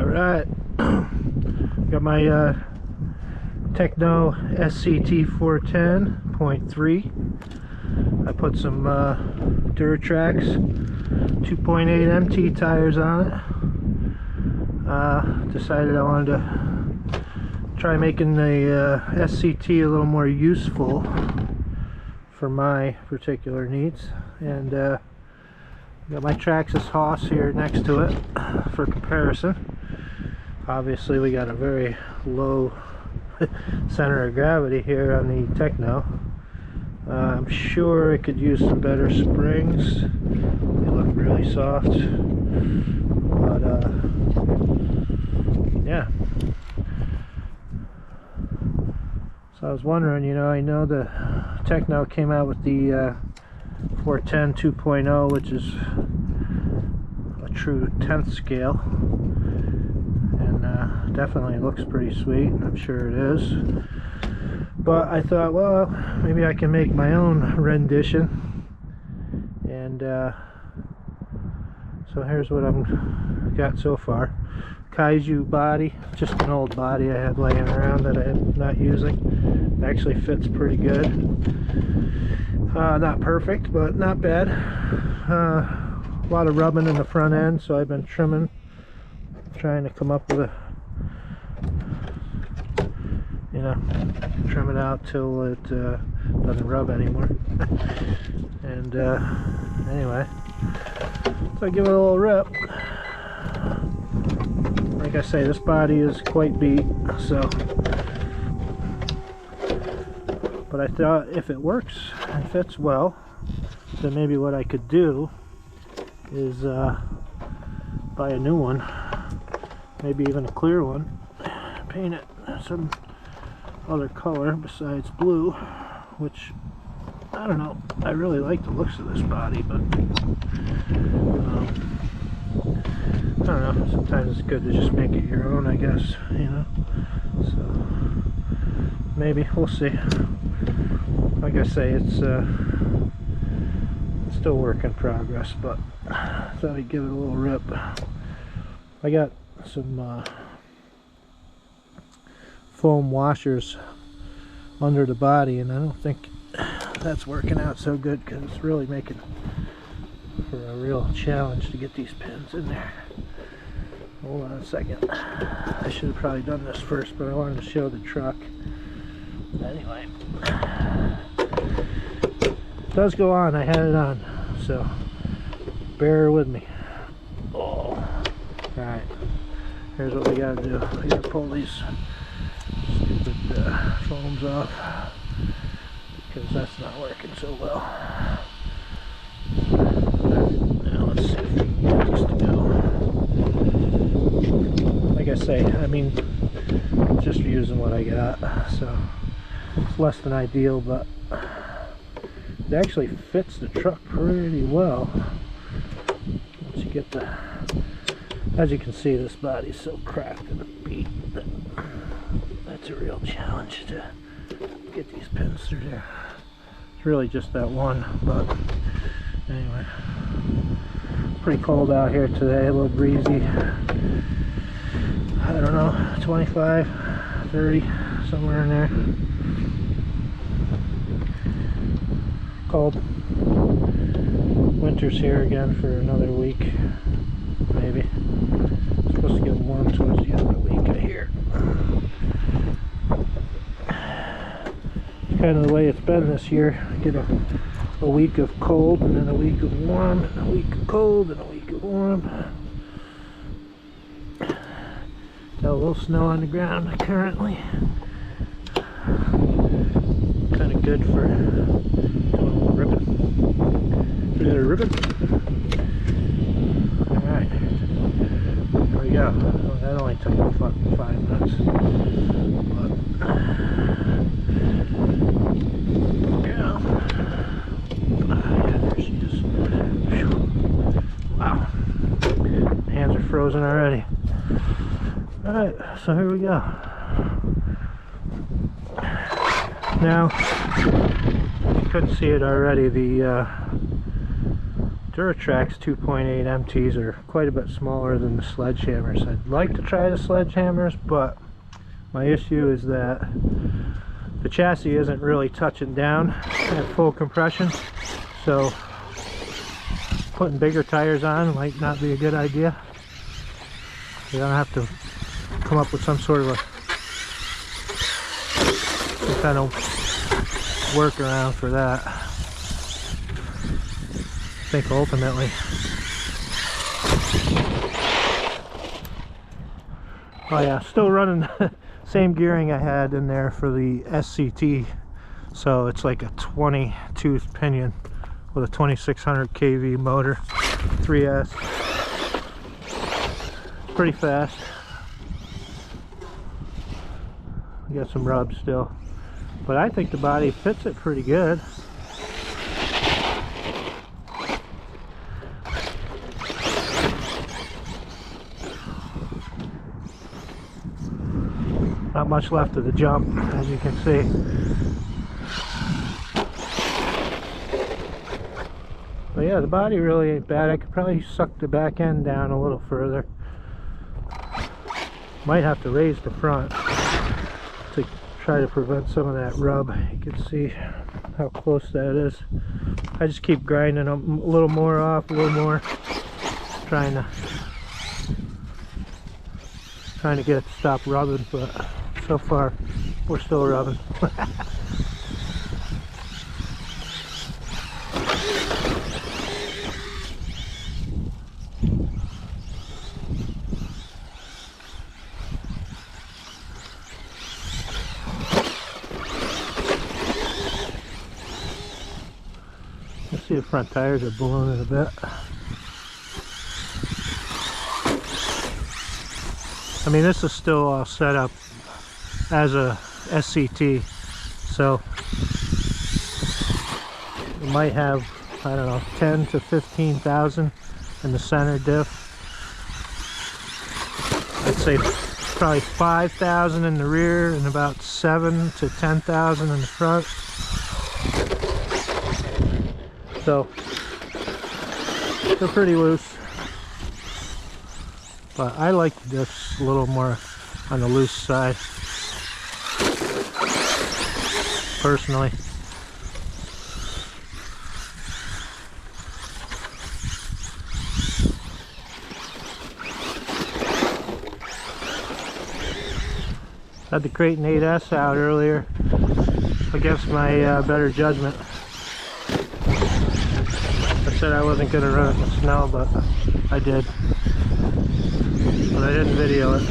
Alright, got my Tekno SCT 410.3. I put some Duratrax 2.8 MT tires on it. Decided I wanted to try making the SCT a little more useful for my particular needs, and got my Traxxas Hoss here next to it for comparison. Obviously we got a very low center of gravity here on the Tekno. I'm sure it could use some better springs. They look really soft, but yeah. So I was wondering, you know, I know the Tekno came out with the 410 2.0, which is a true 10th scale, and definitely looks pretty sweet. I'm sure it is, but I thought, well, maybe I can make my own rendition, and so here's what I've got so far. Kaiju body, just an old body I had laying around that I'm not using. It actually fits pretty good. Not perfect, but not bad. A lot of rubbing in the front end, so I've been trimming, trying to come up with a, you know, trim it out till it doesn't rub anymore. And anyway, so I give it a little rip. Like I say, this body is quite beat, so, but I thought if it works and fits well, then maybe what I could do is buy a new one, maybe even a clear one, paint it some other color besides blue, which, I don't know, I really like the looks of this body, but I don't know, sometimes it's good to just make it your own, I guess, you know, so maybe, we'll see. Like I say, it's still work in progress, but I thought I'd give it a little rip. I got some foam washers under the body, and I don't think that's working out so good, because it's really making for a real challenge to get these pins in there. Hold on a second. I should have probably done this first, but I wanted to show the truck. Anyway, it does go on. I had it on, so bear with me. Oh, alright. Here's what we gotta do. We gotta pull these stupid foams off, because that's not working so well. Now let's see if we can get this to go. Like I say, I mean, just using what I got, so it's less than ideal, but it actually fits the truck pretty well. Once you get the, as you can see, this body's so cracked and beat that that's a real challenge to get these pins through there. It's really just that one, but anyway, pretty cold out here today, a little breezy. I don't know, 25, 30, somewhere in there. Cold. Winter's here again for another week, maybe. It's supposed to get warm towards the end of the week, I hear. It's kind of the way it's been this year. Get a week of cold, and then a week of warm, and a week of cold, and a week of warm. Got a little snow on the ground currently. Kind of good for doing a little ripping. We got a ribbon. Alright. There we go. Well, that only took me fucking 5 minutes. But yeah. Yeah, there she is. Wow. Hands are frozen already. Alright, so here we go. Now, you couldn't see it already, the Duratrax 2.8 MTs are quite a bit smaller than the sledgehammers. I'd like to try the sledgehammers, but my issue is that the chassis isn't really touching down at full compression, so putting bigger tires on might not be a good idea. You're gonna have to come up with some sort of some kind of workaround for that. I think ultimately. Oh yeah, still running the same gearing I had in there for the SCT. So it's like a 20 tooth pinion with a 2600 kV motor, 3S. Pretty fast. We got some rubs still, but I think the body fits it pretty good. Not much left of the jump, as you can see. But yeah, the body really ain't bad. I could probably suck the back end down a little further. Might have to raise the front to try to prevent some of that rub. You can see how close that is. I just keep grinding them a little more off, a little more, trying to get it to stop rubbing, but so far we're still rubbing. Let's see, the front tires are ballooning a bit. I mean, this is still all set up as a SCT, so it might have, I don't know, 10 to 15,000 in the center diff. I'd say probably 5,000 in the rear and about 7 to 10,000 in the front. So they're pretty loose, but I like this a little more on the loose side, personally. Had the Kraton 8S out earlier against my better judgment. I said I wasn't going to run it in the snow, but I did. But I didn't video it.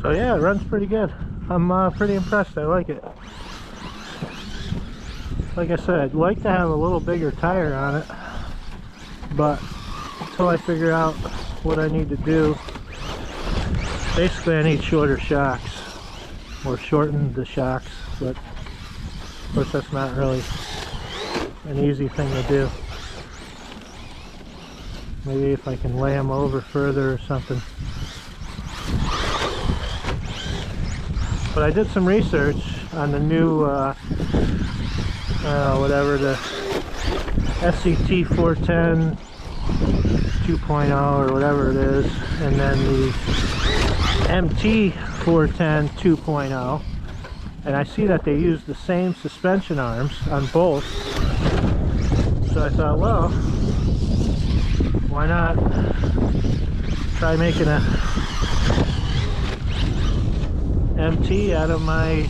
So yeah, it runs pretty good. I'm pretty impressed. I like it. Like I said, I'd like to have a little bigger tire on it, but until I figure out what I need to do, basically I need shorter shocks, or shorten the shocks, but of course that's not really an easy thing to do. Maybe if I can lay them over further or something. But I did some research on the new, whatever, the SCT 410 2.0 or whatever it is, and then the MT 410 2.0, and I see that they use the same suspension arms on both. So I thought, well, why not try making a MT out of my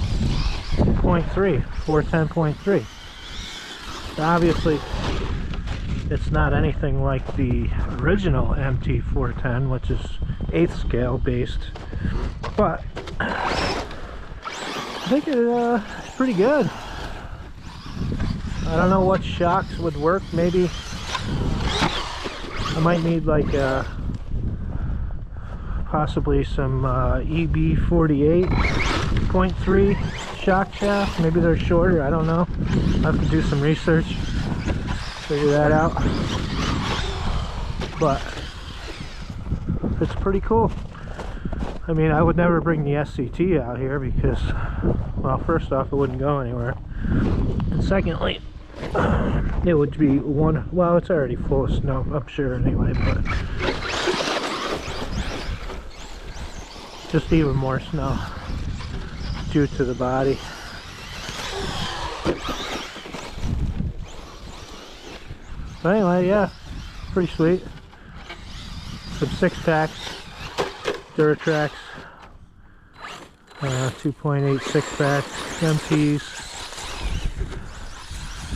410.3. Obviously it's not anything like the original MT410, which is 8th scale based, but I think it's pretty good. I don't know what shocks would work. Maybe I might need like possibly some EB48.3 shock shaft. Maybe they're shorter, I don't know. I'll have to do some research, figure that out. But it's pretty cool. I mean, I would never bring the SCT out here because, well, first off, it wouldn't go anywhere, and secondly, it would be one, well, it's already full of snow, I'm sure anyway, but just even more snow due to the body. But anyway, yeah, pretty sweet. Some 6-packs, Duratrax 2.8 6-packs, MPs.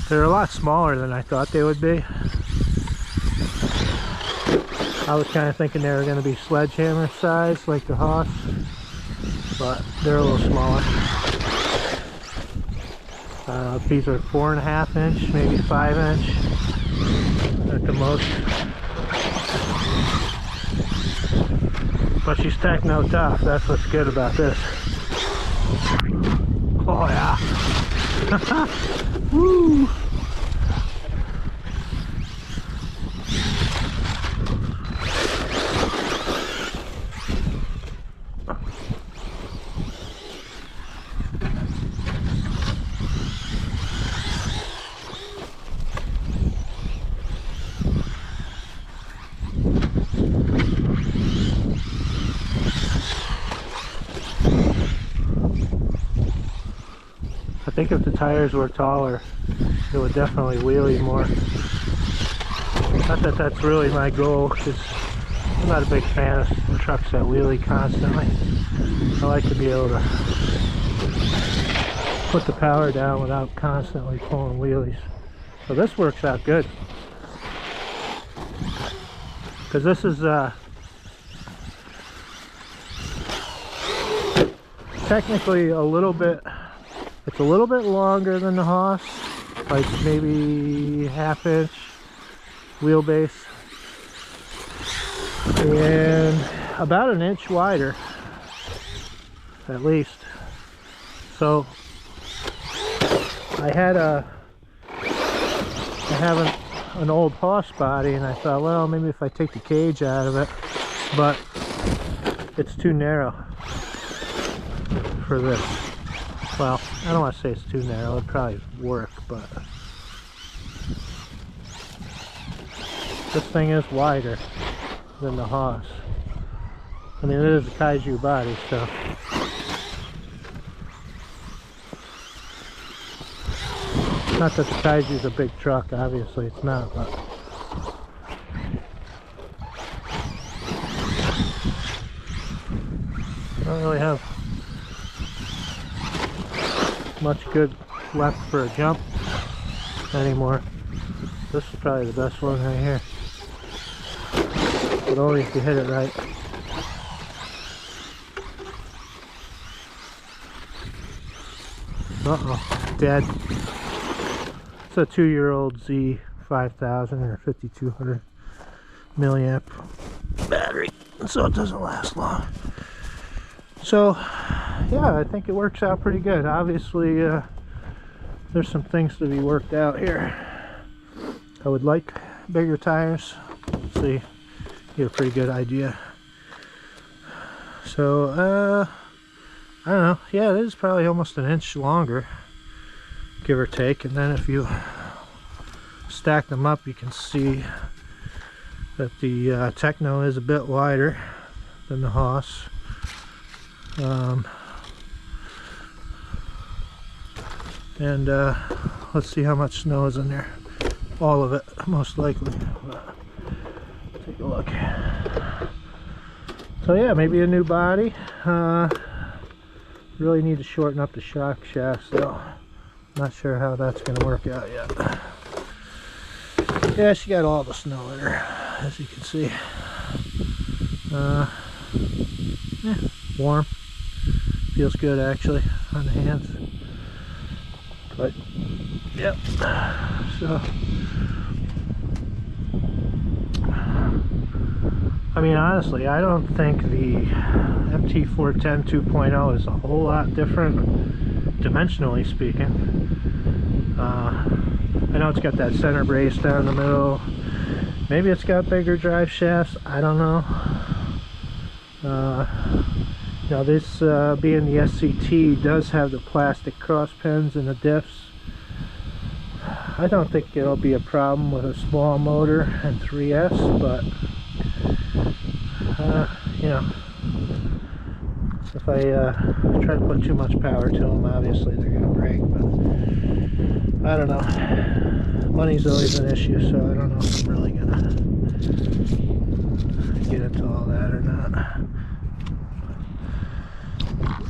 They're a lot smaller than I thought they would be. I was kind of thinking they were going to be sledgehammer size like the Haas, but they're a little smaller. These are 4.5 inch, maybe 5 inch at the most. But she's Tekno tough, that's what's good about this. Oh yeah. Woo! I think if the tires were taller, it would definitely wheelie more. Not that that's really my goal, because I'm not a big fan of trucks that wheelie constantly. I like to be able to put the power down without constantly pulling wheelies. So this works out good, because this is technically a little bit, it's a little bit longer than the Haas, like maybe ½ inch wheelbase, and about 1 inch wider at least. So I have an old Haas body, and I thought, well, maybe if I take the cage out of it, but it's too narrow for this. Well, I don't want to say it's too narrow, it'd probably work, but this thing is wider than the Haas. I mean, it is a Kaiju body, so not that the Kaiju's a big truck, obviously it's not, but I don't really have much good left for a jump anymore. This is probably the best one right here, but only if you hit it right. Uh-oh, dead. It's a 2-year-old Z5000 or 5200 milliamp battery, so it doesn't last long. So yeah, I think it works out pretty good. Obviously there's some things to be worked out here. I would like bigger tires. So you get a pretty good idea. So I don't know, yeah, it is probably almost 1 inch longer, give or take, and then if you stack them up you can see that the Tekno is a bit wider than the Haas. And let's see how much snow is in there. All of it, most likely. Take a look. So yeah, maybe a new body. Really need to shorten up the shock shaft, so not sure how that's going to work out yet. Yeah, she got all the snow in her, as you can see. Yeah, warm. Feels good actually on the hands. But yep. So I mean, honestly, I don't think the MT410 2.0 is a whole lot different dimensionally speaking. I know it's got that center brace down the middle. Maybe it's got bigger drive shafts. I don't know. Now this being the SCT does have the plastic cross pins and the diffs. I don't think it'll be a problem with a small motor and 3S, but you know, if I try to put too much power to them, obviously they're going to break. But I don't know. Money's always an issue, so I don't know if I'm really going to get into all that or not.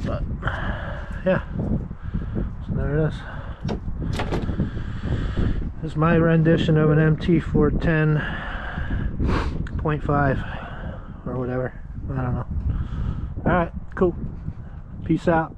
But yeah, so there it is. This is my rendition of an MT410.5 or whatever. I don't know. Alright, cool. Peace out.